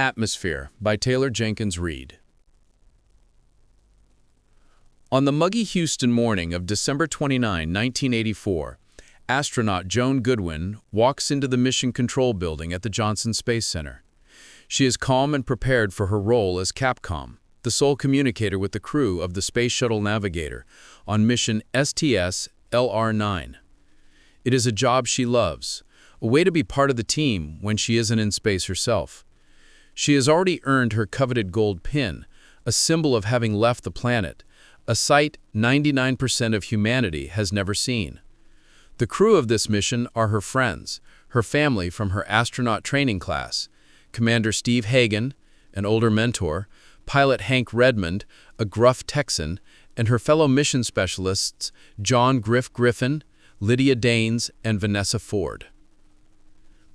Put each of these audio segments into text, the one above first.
Atmosphere by Taylor Jenkins Reid. On the muggy Houston morning of December 29, 1984, astronaut Joan Goodwin walks into the Mission Control Building at the Johnson Space Center. She is calm and prepared for her role as CAPCOM, the sole communicator with the crew of the Space Shuttle Navigator on mission STS-LR9. It is a job she loves, a way to be part of the team when she isn't in space herself. She has already earned her coveted gold pin, a symbol of having left the planet, a sight 99% of humanity has never seen. The crew of this mission are her friends, her family from her astronaut training class, Commander Steve Hagen, an older mentor, pilot Hank Redmond, a gruff Texan, and her fellow mission specialists John Griffin, Lydia Danes, and Vanessa Ford.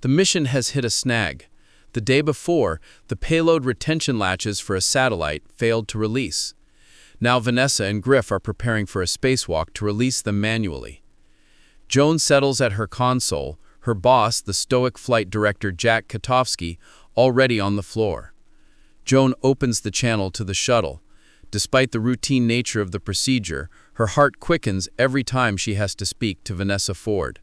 The mission has hit a snag. The day before, the payload retention latches for a satellite failed to release. Now Vanessa and Griff are preparing for a spacewalk to release them manually. Joan settles at her console, her boss, the stoic flight director Jack Katofsky, already on the floor. Joan opens the channel to the shuttle. Despite the routine nature of the procedure, her heart quickens every time she has to speak to Vanessa Ford.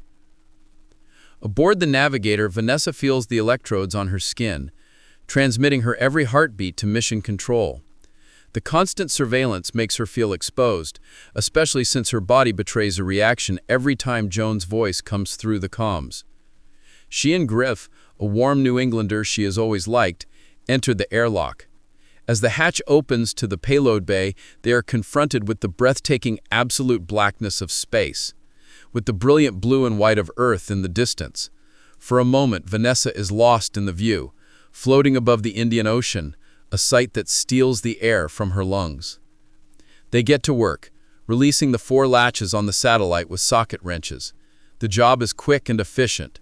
Aboard the Navigator, Vanessa feels the electrodes on her skin, transmitting her every heartbeat to mission control. The constant surveillance makes her feel exposed, especially since her body betrays a reaction every time Joan's voice comes through the comms. She and Griff, a warm New Englander she has always liked, enter the airlock. As the hatch opens to the payload bay, they are confronted with the breathtaking absolute blackness of space, with the brilliant blue and white of Earth in the distance. For a moment, Vanessa is lost in the view, floating above the Indian Ocean, a sight that steals the air from her lungs. They get to work, releasing the 4 latches on the satellite with socket wrenches. The job is quick and efficient.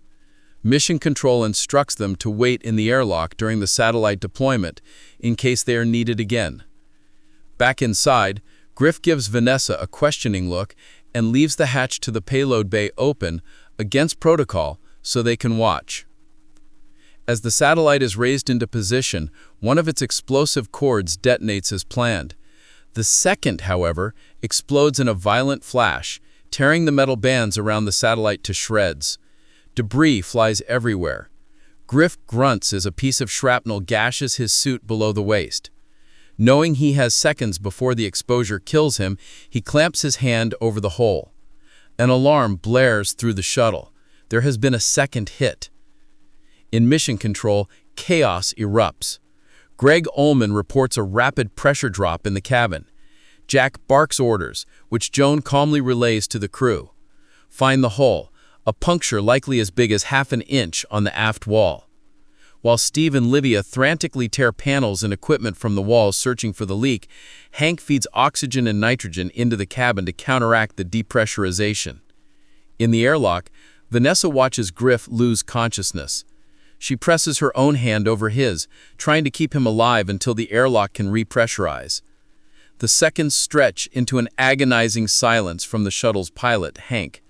Mission Control instructs them to wait in the airlock during the satellite deployment in case they are needed again. Back inside, Griff gives Vanessa a questioning look and leaves the hatch to the payload bay open against protocol so they can watch. As the satellite is raised into position, one of its explosive cords detonates as planned. The second, however, explodes in a violent flash, tearing the metal bands around the satellite to shreds. Debris flies everywhere. Griff grunts as a piece of shrapnel gashes his suit below the waist. Knowing he has seconds before the exposure kills him, he clamps his hand over the hole. An alarm blares through the shuttle. There has been a second hit. In Mission Control, chaos erupts. Greg Ullman reports a rapid pressure drop in the cabin. Jack barks orders, which Joan calmly relays to the crew. Find the hole, a puncture likely as big as half an inch on the aft wall. While Steve and Lydia frantically tear panels and equipment from the walls searching for the leak, Hank feeds oxygen and nitrogen into the cabin to counteract the depressurization. In the airlock, Vanessa watches Griff lose consciousness. She presses her own hand over his, trying to keep him alive until the airlock can repressurize. The seconds stretch into an agonizing silence from the shuttle's pilot, Hank.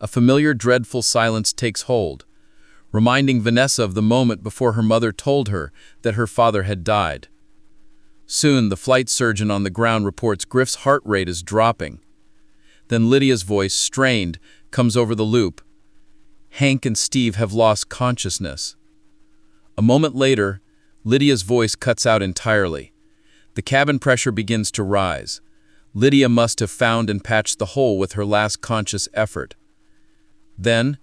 A familiar, dreadful silence takes hold, reminding Vanessa of the moment before her mother told her that her father had died. Soon, the flight surgeon on the ground reports Griff's heart rate is dropping. Then Lydia's voice, strained, comes over the loop. Hank and Steve have lost consciousness. A moment later, Lydia's voice cuts out entirely. The cabin pressure begins to rise. Lydia must have found and patched the hole with her last conscious effort. Then,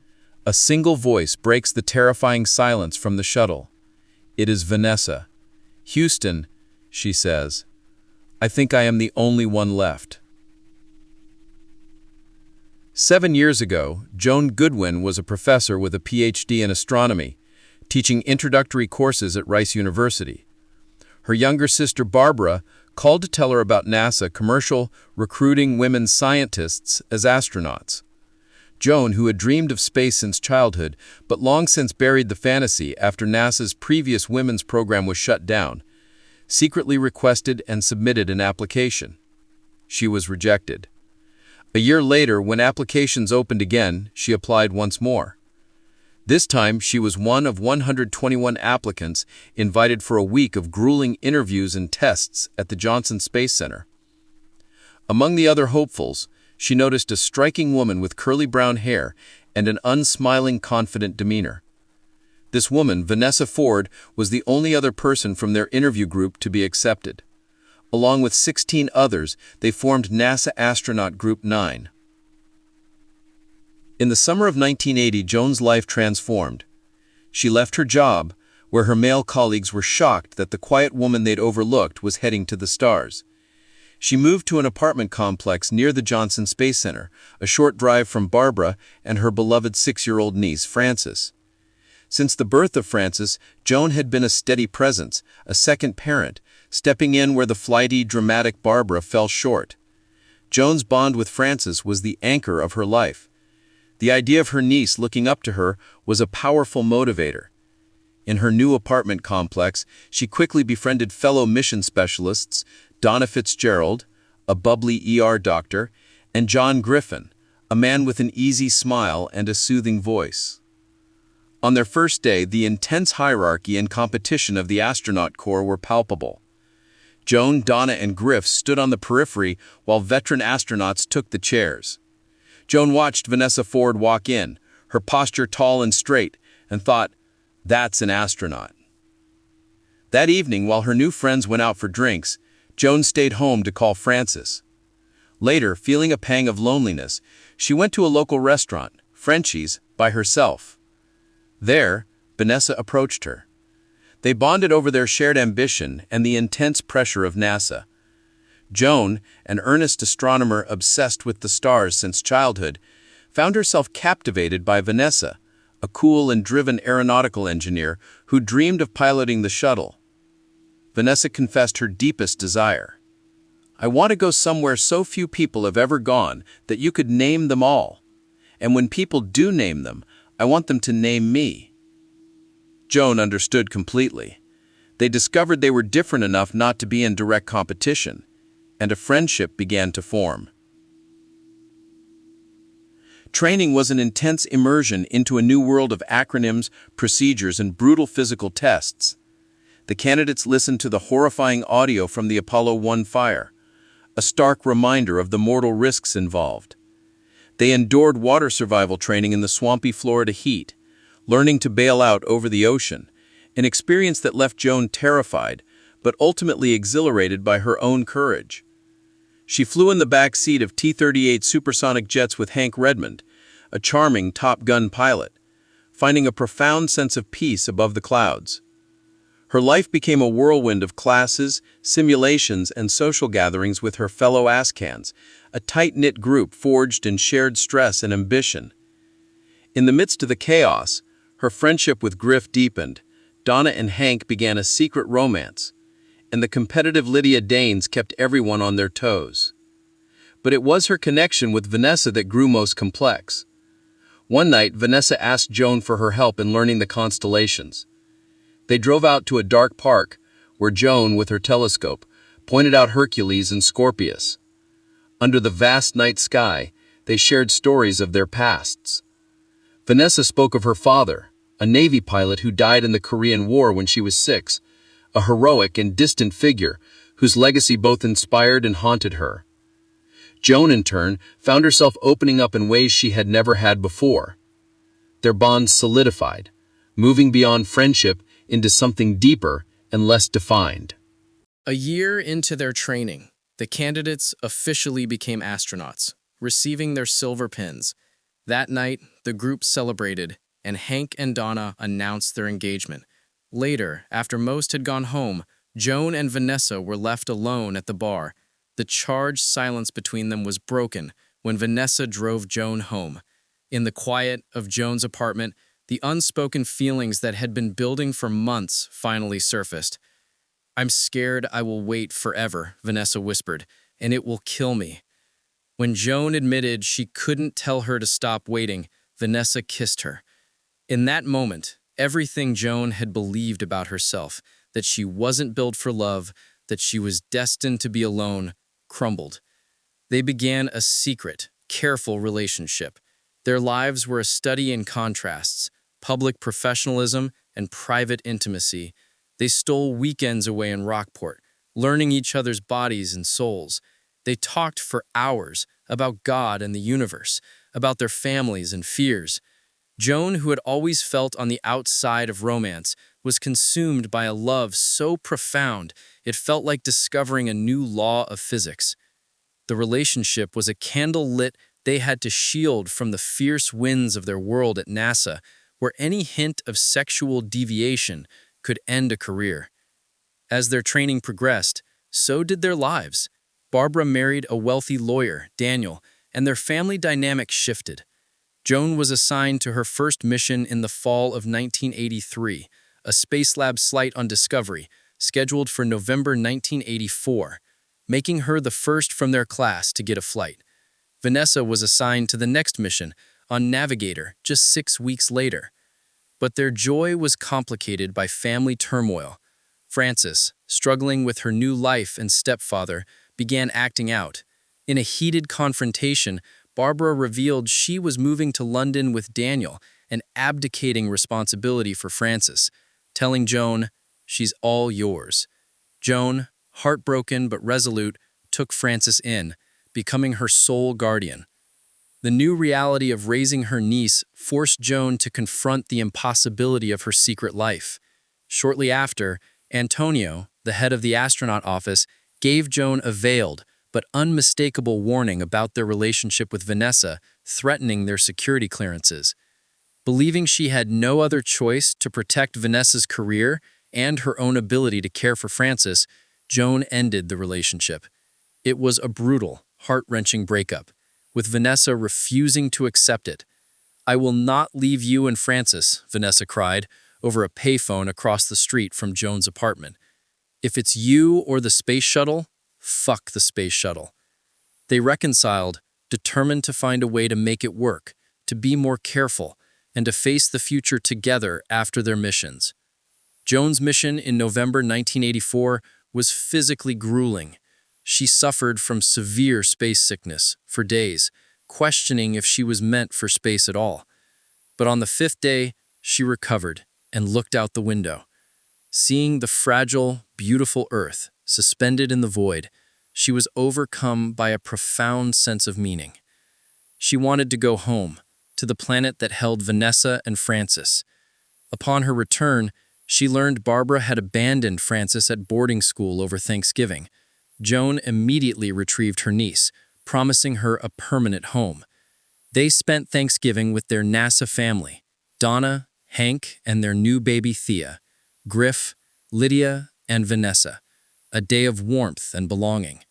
a single voice breaks the terrifying silence from the shuttle. It is Vanessa. "Houston," she says, "I think I am the only one left." 7 years ago, Joan Goodwin was a professor with a PhD in astronomy, teaching introductory courses at Rice University. Her younger sister Barbara called to tell her about NASA commercial recruiting women scientists as astronauts. Joan, who had dreamed of space since childhood, but long since buried the fantasy after NASA's previous women's program was shut down, secretly requested and submitted an application. She was rejected. A year later, when applications opened again, she applied once more. This time, she was one of 121 applicants invited for a week of grueling interviews and tests at the Johnson Space Center. Among the other hopefuls, she noticed a striking woman with curly brown hair and an unsmiling, confident demeanor. This woman, Vanessa Ford, was the only other person from their interview group to be accepted. Along with 16 others, they formed NASA Astronaut Group 9. In the summer of 1980, Joan's life transformed. She left her job, where her male colleagues were shocked that the quiet woman they'd overlooked was heading to the stars. She moved to an apartment complex near the Johnson Space Center, a short drive from Barbara and her beloved 6-year-old niece, Frances. Since the birth of Frances, Joan had been a steady presence, a second parent, stepping in where the flighty, dramatic Barbara fell short. Joan's bond with Frances was the anchor of her life. The idea of her niece looking up to her was a powerful motivator. In her new apartment complex, she quickly befriended fellow mission specialists, Donna Fitzgerald, a bubbly ER doctor, and John Griffin, a man with an easy smile and a soothing voice. On their first day, the intense hierarchy and competition of the astronaut corps were palpable. Joan, Donna, and Griff stood on the periphery while veteran astronauts took the chairs. Joan watched Vanessa Ford walk in, her posture tall and straight, and thought, "That's an astronaut." That evening, while her new friends went out for drinks, Joan stayed home to call Frances. Later, feeling a pang of loneliness, she went to a local restaurant, Frenchie's, by herself. There, Vanessa approached her. They bonded over their shared ambition and the intense pressure of NASA. Joan, an earnest astronomer obsessed with the stars since childhood, found herself captivated by Vanessa, a cool and driven aeronautical engineer who dreamed of piloting the shuttle. Vanessa confessed her deepest desire. "I want to go somewhere so few people have ever gone that you could name them all. And when people do name them, I want them to name me." Joan understood completely. They discovered they were different enough not to be in direct competition, and a friendship began to form. Training was an intense immersion into a new world of acronyms, procedures, and brutal physical tests. The candidates listened to the horrifying audio from the Apollo 1 fire, a stark reminder of the mortal risks involved. They endured water survival training in the swampy Florida heat, learning to bail out over the ocean, an experience that left Joan terrified, but ultimately exhilarated by her own courage. She flew in the back seat of T-38 supersonic jets with Hank Redmond, a charming Top Gun pilot, finding a profound sense of peace above the clouds. Her life became a whirlwind of classes, simulations, and social gatherings with her fellow ASCANs, a tight-knit group forged in shared stress and ambition. In the midst of the chaos, her friendship with Griff deepened. Donna and Hank began a secret romance, and the competitive Lydia Danes kept everyone on their toes. But it was her connection with Vanessa that grew most complex. One night, Vanessa asked Joan for her help in learning the constellations. They drove out to a dark park, where Joan, with her telescope, pointed out Hercules and Scorpius. Under the vast night sky, they shared stories of their pasts. Vanessa spoke of her father, a Navy pilot who died in the Korean War when she was 6, a heroic and distant figure whose legacy both inspired and haunted her. Joan, in turn, found herself opening up in ways she had never had before. Their bonds solidified, moving beyond friendship into something deeper and less defined. A year into their training, the candidates officially became astronauts, receiving their silver pins. That night, the group celebrated, and Hank and Donna announced their engagement. Later, after most had gone home, Joan and Vanessa were left alone at the bar. The charged silence between them was broken when Vanessa drove Joan home. In the quiet of Joan's apartment, the unspoken feelings that had been building for months finally surfaced. "I'm scared I will wait forever," Vanessa whispered, "and it will kill me." When Joan admitted she couldn't tell her to stop waiting, Vanessa kissed her. In that moment, everything Joan had believed about herself, that she wasn't built for love, that she was destined to be alone, crumbled. They began a secret, careful relationship. Their lives were a study in contrasts, public professionalism, and private intimacy. They stole weekends away in Rockport, learning each other's bodies and souls. They talked for hours about God and the universe, about their families and fears. Joan, who had always felt on the outside of romance, was consumed by a love so profound it felt like discovering a new law of physics. The relationship was a candle lit they had to shield from the fierce winds of their world at NASA, where any hint of sexual deviation could end a career. As their training progressed, so did their lives. Barbara married a wealthy lawyer, Daniel, and their family dynamic shifted. Joan was assigned to her first mission in the fall of 1983, a Spacelab flight on Discovery, scheduled for November 1984, making her the first from their class to get a flight. Vanessa was assigned to the next mission, on Navigator, just 6 weeks later. But their joy was complicated by family turmoil. Frances, struggling with her new life and stepfather, began acting out. In a heated confrontation, Barbara revealed she was moving to London with Daniel and abdicating responsibility for Frances, telling Joan, "She's all yours." Joan, heartbroken but resolute, took Frances in, becoming her sole guardian. The new reality of raising her niece forced Joan to confront the impossibility of her secret life. Shortly after, Antonio, the head of the astronaut office, gave Joan a veiled but unmistakable warning about their relationship with Vanessa, threatening their security clearances. Believing she had no other choice to protect Vanessa's career and her own ability to care for Frances, Joan ended the relationship. It was a brutal, heart-wrenching breakup, with Vanessa refusing to accept it. "I will not leave you and Frances," Vanessa cried, over a payphone across the street from Joan's apartment. "If it's you or the space shuttle, fuck the space shuttle." They reconciled, determined to find a way to make it work, to be more careful, and to face the future together after their missions. Joan's mission in November 1984 was physically grueling. She suffered from severe space sickness for days, questioning if she was meant for space at all. But on the 5th day, she recovered and looked out the window. Seeing the fragile, beautiful Earth suspended in the void, she was overcome by a profound sense of meaning. She wanted to go home, to the planet that held Vanessa and Frances. Upon her return, she learned Barbara had abandoned Frances at boarding school over Thanksgiving. Joan immediately retrieved her niece, promising her a permanent home. They spent Thanksgiving with their NASA family, Donna, Hank, and their new baby Thea, Griff, Lydia, and Vanessa, a day of warmth and belonging.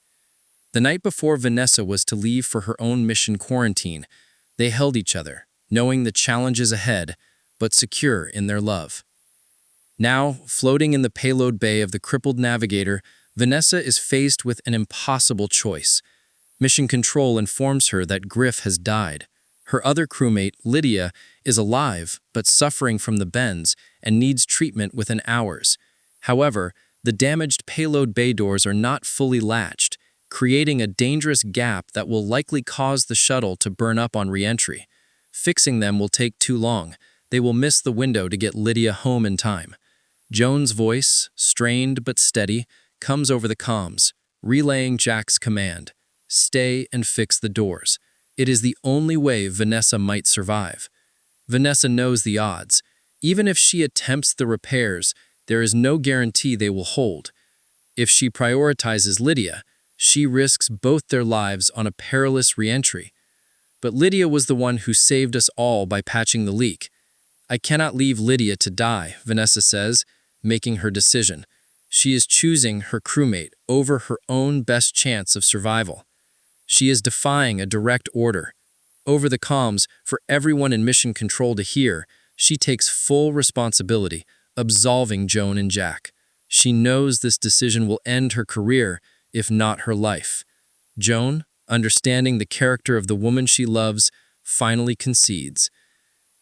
The night before Vanessa was to leave for her own mission quarantine, they held each other, knowing the challenges ahead, but secure in their love. Now, floating in the payload bay of the crippled Navigator, Vanessa is faced with an impossible choice. Mission Control informs her that Griff has died. Her other crewmate, Lydia, is alive but suffering from the bends and needs treatment within hours. However, the damaged payload bay doors are not fully latched, creating a dangerous gap that will likely cause the shuttle to burn up on re-entry. Fixing them will take too long. They will miss the window to get Lydia home in time. Joan's voice, strained but steady, comes over the comms, relaying Jack's command: "Stay and fix the doors." It is the only way Vanessa might survive. Vanessa knows the odds. Even if she attempts the repairs, there is no guarantee they will hold. If she prioritizes Lydia, she risks both their lives on a perilous re-entry. But Lydia was the one who saved us all by patching the leak. "I cannot leave Lydia to die," Vanessa says, making her decision. She is choosing her crewmate over her own best chance of survival. She is defying a direct order. Over the comms, for everyone in Mission Control to hear, she takes full responsibility, absolving Joan and Jack. She knows this decision will end her career, if not her life. Joan, understanding the character of the woman she loves, finally concedes.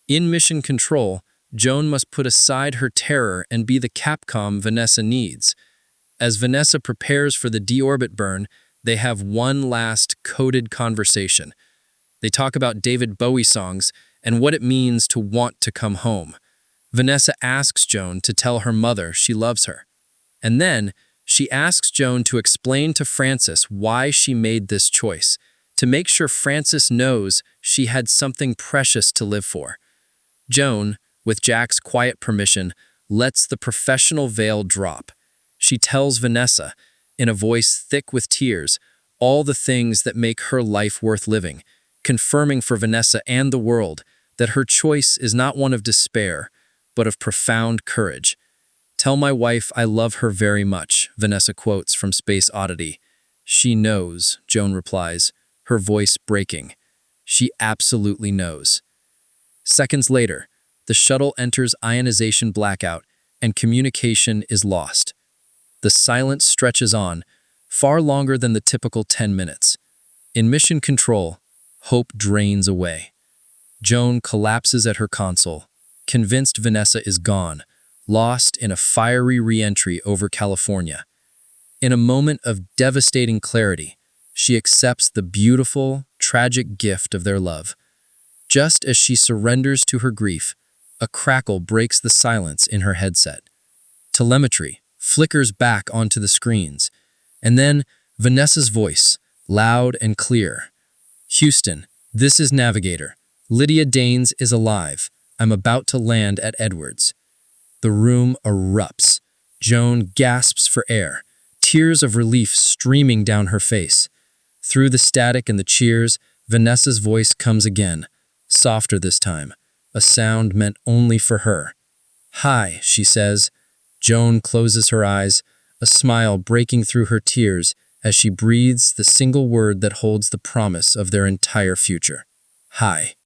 In Mission Control, Joan must put aside her terror and be the CAPCOM Vanessa needs. As Vanessa prepares for the deorbit burn, they have one last coded conversation. They talk about David Bowie songs and what it means to want to come home. Vanessa asks Joan to tell her mother she loves her. And then, she asks Joan to explain to Frances why she made this choice, to make sure Frances knows she had something precious to live for. Joan, with Jack's quiet permission, lets the professional veil drop. She tells Vanessa, in a voice thick with tears, all the things that make her life worth living, confirming for Vanessa and the world that her choice is not one of despair, but of profound courage. "Tell my wife I love her very much," Vanessa quotes from Space Oddity. "She knows," Joan replies, her voice breaking. She absolutely knows. Seconds later, the shuttle enters ionization blackout and communication is lost. The silence stretches on, far longer than the typical 10 minutes. In mission control, hope drains away. Joan collapses at her console, convinced Vanessa is gone, lost in a fiery re-entry over California. In a moment of devastating clarity, she accepts the beautiful, tragic gift of their love. Just as she surrenders to her grief, a crackle breaks the silence in her headset. Telemetry flickers back onto the screens, and then Vanessa's voice, loud and clear. "Houston, this is Navigator. Lydia Danes is alive. I'm about to land at Edwards." The room erupts. Joan gasps for air, tears of relief streaming down her face. Through the static and the cheers, Vanessa's voice comes again, softer this time, a sound meant only for her. "Hi," she says. Joan closes her eyes, a smile breaking through her tears as she breathes the single word that holds the promise of their entire future. "Hi."